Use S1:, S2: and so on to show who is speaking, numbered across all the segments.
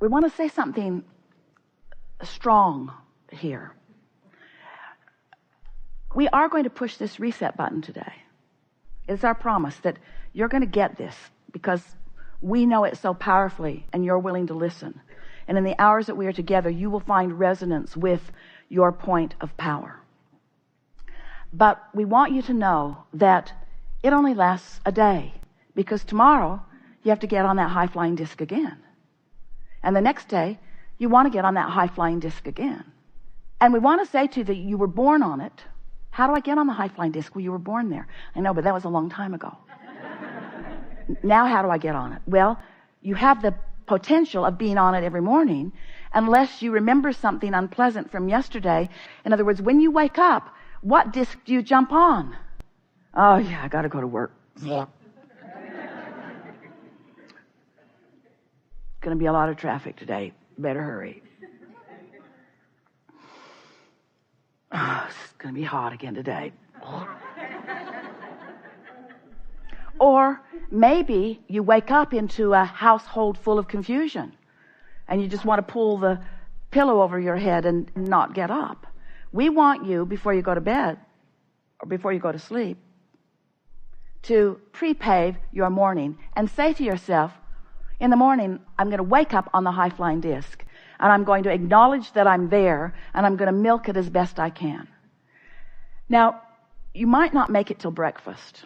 S1: we want to say something strong here. We are going to push this reset button today. It's our promise that you're going to get this because we know it so powerfully and you're willing to listen. And in the hours that we are together, you will find resonance with your point of power. But we want you to know that it only lasts a day, because tomorrow you have to get on that high-flying disc again. And the next day, you want to get on that high-flying disc again. And we want to say to you that you were born on it. How do I get on the high-flying disc? Well, you were born there. I know, but that was a long time ago. Now how do I get on it? Well, you have the potential of being on it every morning unless you remember something unpleasant from yesterday. In other words, when you wake up, what disc do you jump on? Oh, yeah, I got to go to work. Yeah. Going to be a lot of traffic today. Better hurry. Oh, it's going to be hot again today. Or maybe you wake up into a household full of confusion and you just want to pull the pillow over your head and not get up. We want you, before you go to bed or before you go to sleep, to pre-pave your morning and say to yourself, in the morning, I'm going to wake up on the high-flying disc, and I'm going to acknowledge that I'm there, and I'm going to milk it as best I can. Now, you might not make it till breakfast.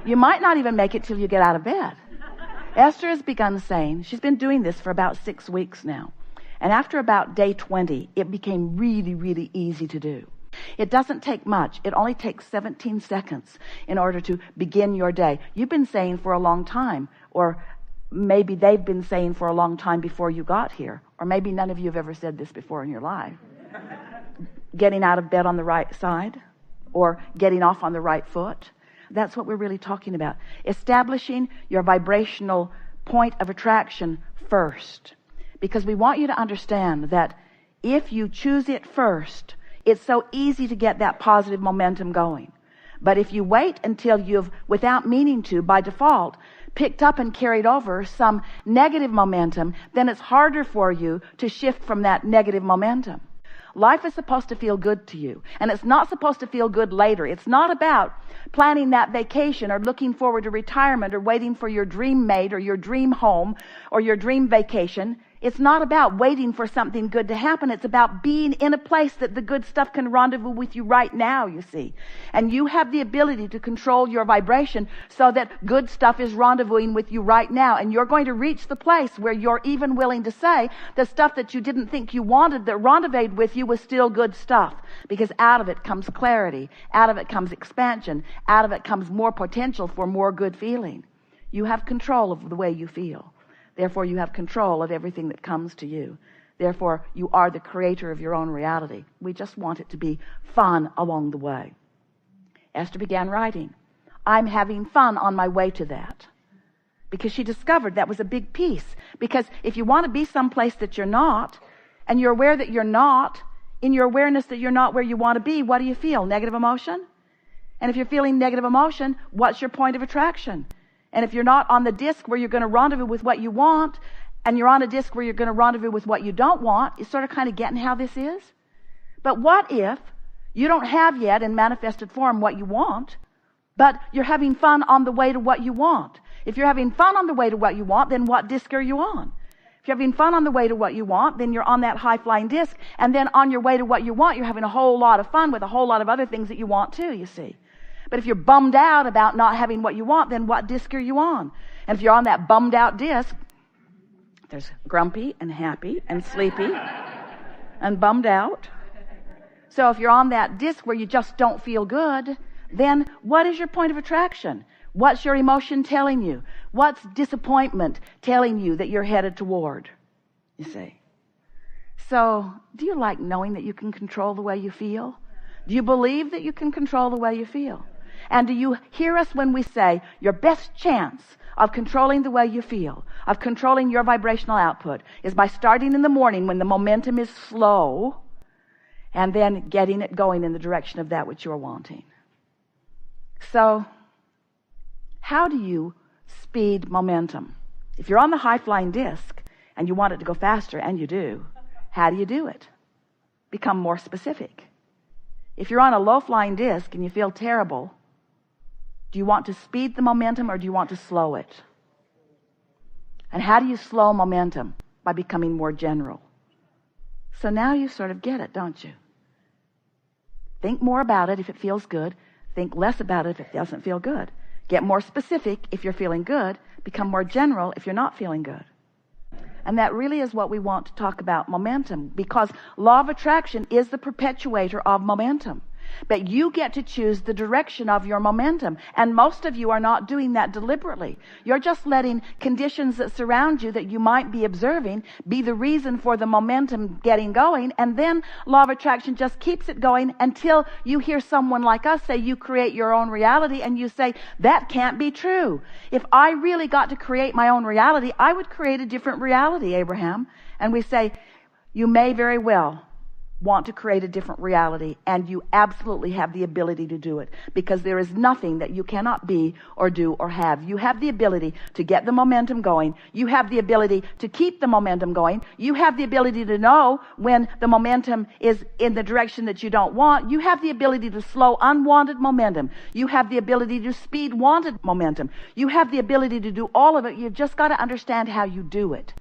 S1: You might not even make it till you get out of bed. Esther has begun saying, she's been doing this for about 6 weeks now, and after about day 20, it became really, really easy to do. It doesn't take much. It only takes 17 seconds in order to begin your day. You've been saying for a long time, or maybe they've been saying for a long time before you got here, or maybe none of you have ever said this before in your life. Getting out of bed on the right side, or getting off on the right foot. That's what we're really talking about. Establishing your vibrational point of attraction first. Because we want you to understand that if you choose it first, it's so easy to get that positive momentum going. But if you wait until you've, without meaning to, by default, picked up and carried over some negative momentum, then it's harder for you to shift from that negative momentum. Life is supposed to feel good to you, and it's not supposed to feel good later. It's not about planning that vacation or looking forward to retirement or waiting for your dream mate or your dream home or your dream vacation. It's not about waiting for something good to happen. It's about being in a place that the good stuff can rendezvous with you right now, you see. And you have the ability to control your vibration so that good stuff is rendezvousing with you right now. And you're going to reach the place where you're even willing to say the stuff that you didn't think you wanted that rendezvoused with you was still good stuff. Because out of it comes clarity. Out of it comes expansion. Out of it comes more potential for more good feeling. You have control of the way you feel. Therefore, you have control of everything that comes to you. Therefore, you are the creator of your own reality. We just want it to be fun along the way. Esther began writing, I'm having fun on my way to that. Because she discovered that was a big piece. Because if you want to be someplace that you're not, and you're aware that you're not, in your awareness that you're not where you want to be, what do you feel? Negative emotion? And if you're feeling negative emotion, what's your point of attraction? And if you're not on the disc where you're going to rendezvous with what you want, and you're on a disc where you're going to rendezvous with what you don't want, you sort of kind of getting how this is? But what if you don't have yet in manifested form what you want, but you're having fun on the way to what you want? If you're having fun on the way to what you want, then what disc are you on? If you're having fun on the way to what you want, then you're on that high-flying disc, and then on your way to what you want, you're having a whole lot of fun with a whole lot of other things that you want too, you see. But if you're bummed out about not having what you want, then what disc are you on? And if you're on that bummed out disc, there's grumpy and happy and sleepy and bummed out. So if you're on that disc where you just don't feel good, then what is your point of attraction? What's your emotion telling you? What's disappointment telling you that you're headed toward? You see. So do you like knowing that you can control the way you feel? Do you believe that you can control the way you feel? And do you hear us when we say your best chance of controlling the way you feel, of controlling your vibrational output, is by starting in the morning when the momentum is slow and then getting it going in the direction of that which you're wanting. So, how do you speed momentum? If you're on the high-flying disc and you want it to go faster, and you do. How do you do it? Become more specific. If you're on a low-flying disc and you feel terrible, do you want to speed the momentum or do you want to slow it? And how do you slow momentum? By becoming more general. So now you sort of get it, don't you? Think more about it if it feels good. Think less about it if it doesn't feel good. Get more specific if you're feeling good. Become more general if you're not feeling good. And that really is what we want to talk about, momentum, because law of attraction is the perpetuator of momentum. But you get to choose the direction of your momentum. And most of you are not doing that deliberately. You're just letting conditions that surround you that you might be observing be the reason for the momentum getting going. And then law of attraction just keeps it going until you hear someone like us say you create your own reality, and you say, that can't be true. If I really got to create my own reality, I would create a different reality, Abraham. And we say, you may very well want to create a different reality, and you absolutely have the ability to do it, because there is nothing that you cannot be or do or have. You have the ability to get the momentum going. You have the ability to keep the momentum going. You have the ability to know when the momentum is in the direction that you don't want. You have the ability to slow unwanted momentum. You have the ability to speed wanted momentum. You have the ability to do all of it. You've just got to understand how you do it.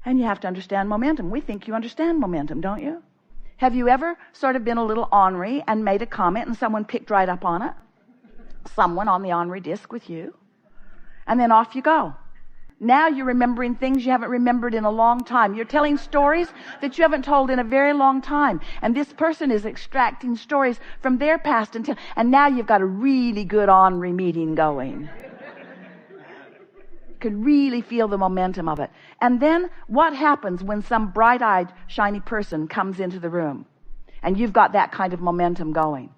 S1: And you have to understand momentum. We think you understand momentum, don't you? Have you ever sort of been a little ornery and made a comment and someone picked right up on it? Someone on the ornery disc with you. And then off you go. Now you're remembering things you haven't remembered in a long time. You're telling stories that you haven't told in a very long time. And this person is extracting stories from their past and now you've got a really good ornery meeting going. Could really feel the momentum of it. And then what happens when some bright-eyed, shiny person comes into the room and you've got that kind of momentum going?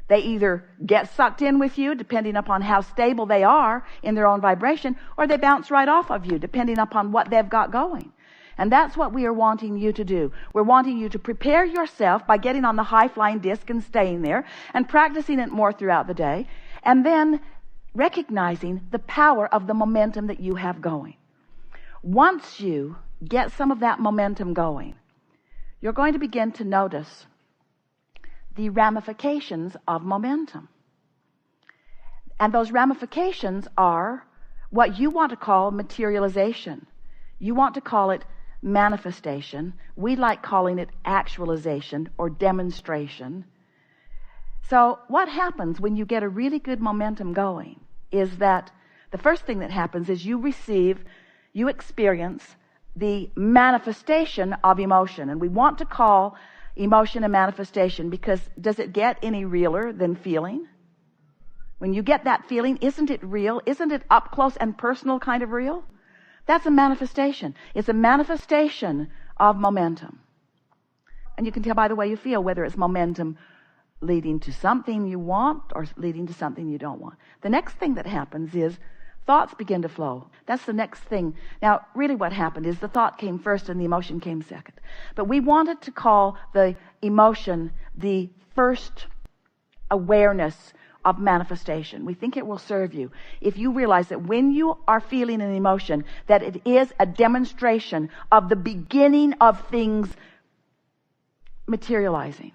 S1: They either get sucked in with you, depending upon how stable they are in their own vibration, or they bounce right off of you, depending upon what they've got going. And that's what we are wanting you to do. We're wanting you to prepare yourself by getting on the high-flying disc and staying there and practicing it more throughout the day, and then recognizing the power of the momentum that you have going. Once you get some of that momentum going, you're going to begin to notice the ramifications of momentum. And those ramifications are what you want to call materialization. You want to call it manifestation. We like calling it actualization or demonstration. So what happens when you get a really good momentum going is that the first thing that happens is you experience the manifestation of emotion. And we want to call emotion a manifestation because does it get any realer than feeling? When you get that feeling, isn't it real? Isn't it up close and personal kind of real? That's a manifestation. It's a manifestation of momentum. And you can tell by the way you feel whether it's momentum leading to something you want or leading to something you don't want. The next thing that happens is thoughts begin to flow. That's the next thing. Now, really what happened is the thought came first and the emotion came second. But we wanted to call the emotion the first awareness of manifestation. We think it will serve you if you realize that when you are feeling an emotion, that it is a demonstration of the beginning of things materializing.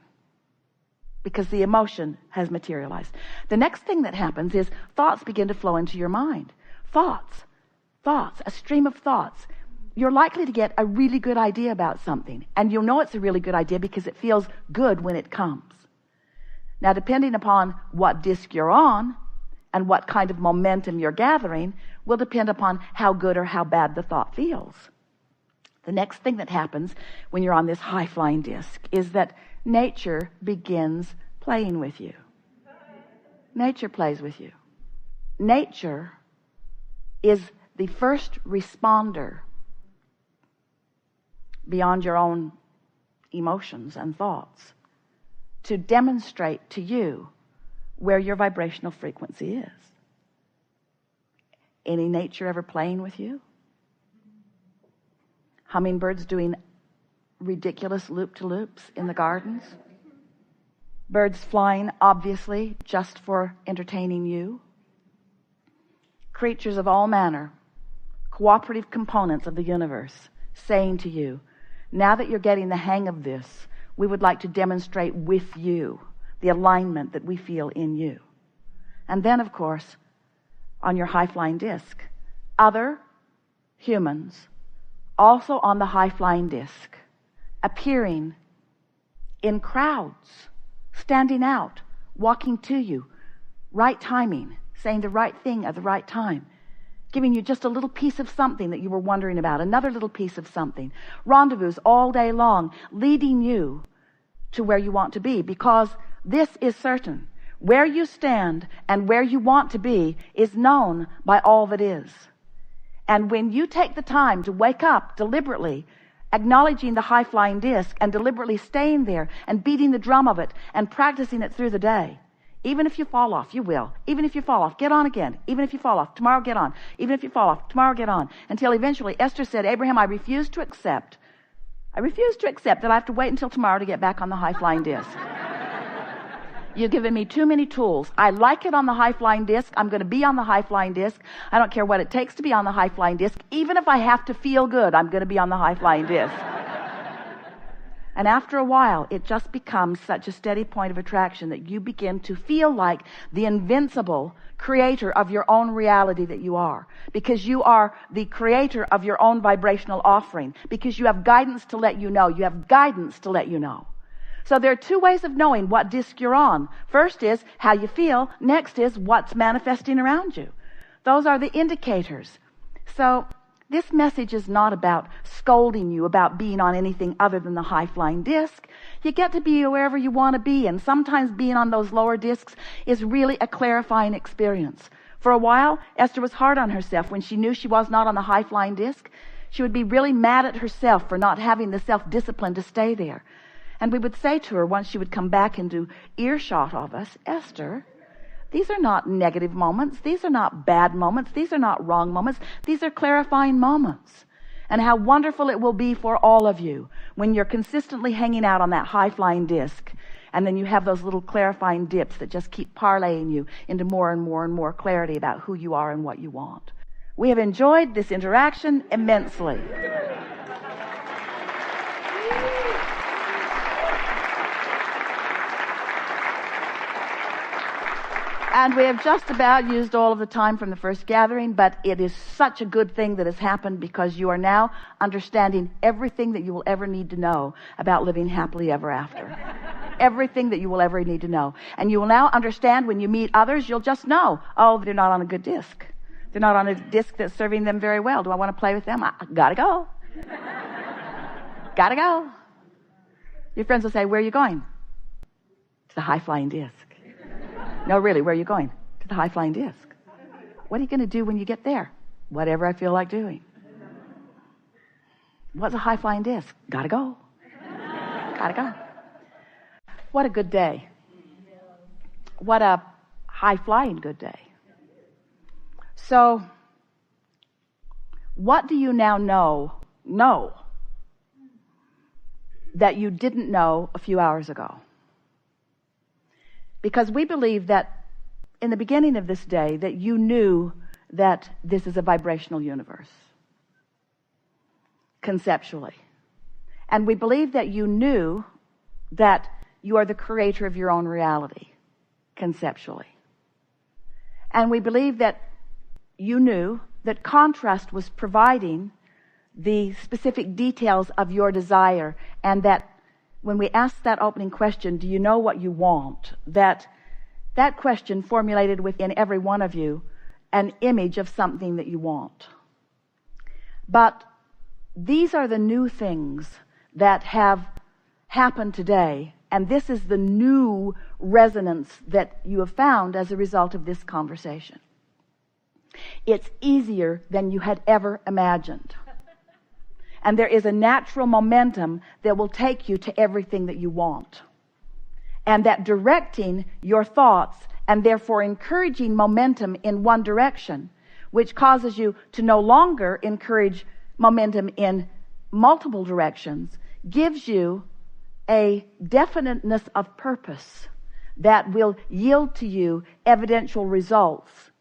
S1: Because the emotion has materialized. The next thing that happens is thoughts begin to flow into your mind. Thoughts, a stream of thoughts. You're likely to get a really good idea about something. And you'll know it's a really good idea because it feels good when it comes. Now, depending upon what disc you're on and what kind of momentum you're gathering will depend upon how good or how bad the thought feels. The next thing that happens when you're on this high-flying disc is that nature begins playing with you. Nature plays with you. Nature is the first responder beyond your own emotions and thoughts to demonstrate to you where your vibrational frequency is. Any nature ever playing with you? Hummingbirds doing ridiculous loop-to-loops in the gardens. Birds flying, obviously, just for entertaining you. Creatures of all manner, cooperative components of the universe, saying to you, now that you're getting the hang of this, we would like to demonstrate with you the alignment that we feel in you. And then, of course, on your high-flying disc, other humans also on the high-flying disc, appearing in crowds, standing out, walking to you, right timing, saying the right thing at the right time, giving you just a little piece of something that you were wondering about, another little piece of something, rendezvous all day long, leading you to where you want to be, because this is certain. Where you stand and where you want to be is known by all that is. And when you take the time to wake up deliberately, acknowledging the high-flying disc and deliberately staying there and beating the drum of it and practicing it through the day, even if you fall off, you will. Even if you fall off, get on again. Even if you fall off, tomorrow get on. Even if you fall off, tomorrow get on. Until eventually Esther said, Abraham, I refuse to accept that I have to wait until tomorrow to get back on the high-flying disc. You've given me too many tools. I like it on the high-flying disc. I'm going to be on the high-flying disc. I don't care what it takes to be on the high-flying disc. Even if I have to feel good, I'm going to be on the high-flying disc. And after a while, it just becomes such a steady point of attraction that you begin to feel like the invincible creator of your own reality that you are. Because you are the creator of your own vibrational offering. Because you have guidance to let you know. You have guidance to let you know. So there are two ways of knowing what disc you're on. First is how you feel. Next is what's manifesting around you. Those are the indicators. So this message is not about scolding you about being on anything other than the high-flying disc. You get to be wherever you want to be, and sometimes being on those lower discs is really a clarifying experience. For a while, Esther was hard on herself when she knew she was not on the high-flying disc. She would be really mad at herself for not having the self-discipline to stay there. And we would say to her once she would come back into earshot of us, Esther, these are not negative moments. These are not bad moments. These are not wrong moments. These are clarifying moments. And how wonderful it will be for all of you when you're consistently hanging out on that high-flying disc. And then you have those little clarifying dips that just keep parlaying you into more and more and more clarity about who you are and what you want. We have enjoyed this interaction immensely. And we have just about used all of the time from the first gathering, but it is such a good thing that has happened because you are now understanding everything that you will ever need to know about living happily ever after. Everything that you will ever need to know. And you will now understand when you meet others, you'll just know, oh, they're not on a good disc. They're not on a disc that's serving them very well. Do I want to play with them? I gotta go. Gotta go. Your friends will say, where are you going? To the high-flying disc. No, really, where are you going? To the high-flying disc. What are you going to do when you get there? Whatever I feel like doing. What's a high-flying disc? Gotta go. Gotta go. What a good day. What a high-flying good day. So, what do you now know that you didn't know a few hours ago? Because we believe that in the beginning of this day that you knew that this is a vibrational universe, conceptually. And we believe that you knew that you are the creator of your own reality, conceptually. And we believe that you knew that contrast was providing the specific details of your desire, and that when we asked that opening question, do you know what you want? That question formulated within every one of you an image of something that you want. But these are the new things that have happened today, and this is the new resonance that you have found as a result of this conversation. It's easier than you had ever imagined. And there is a natural momentum that will take you to everything that you want. And that directing your thoughts and therefore encouraging momentum in one direction, which causes you to no longer encourage momentum in multiple directions, gives you a definiteness of purpose that will yield to you evidential results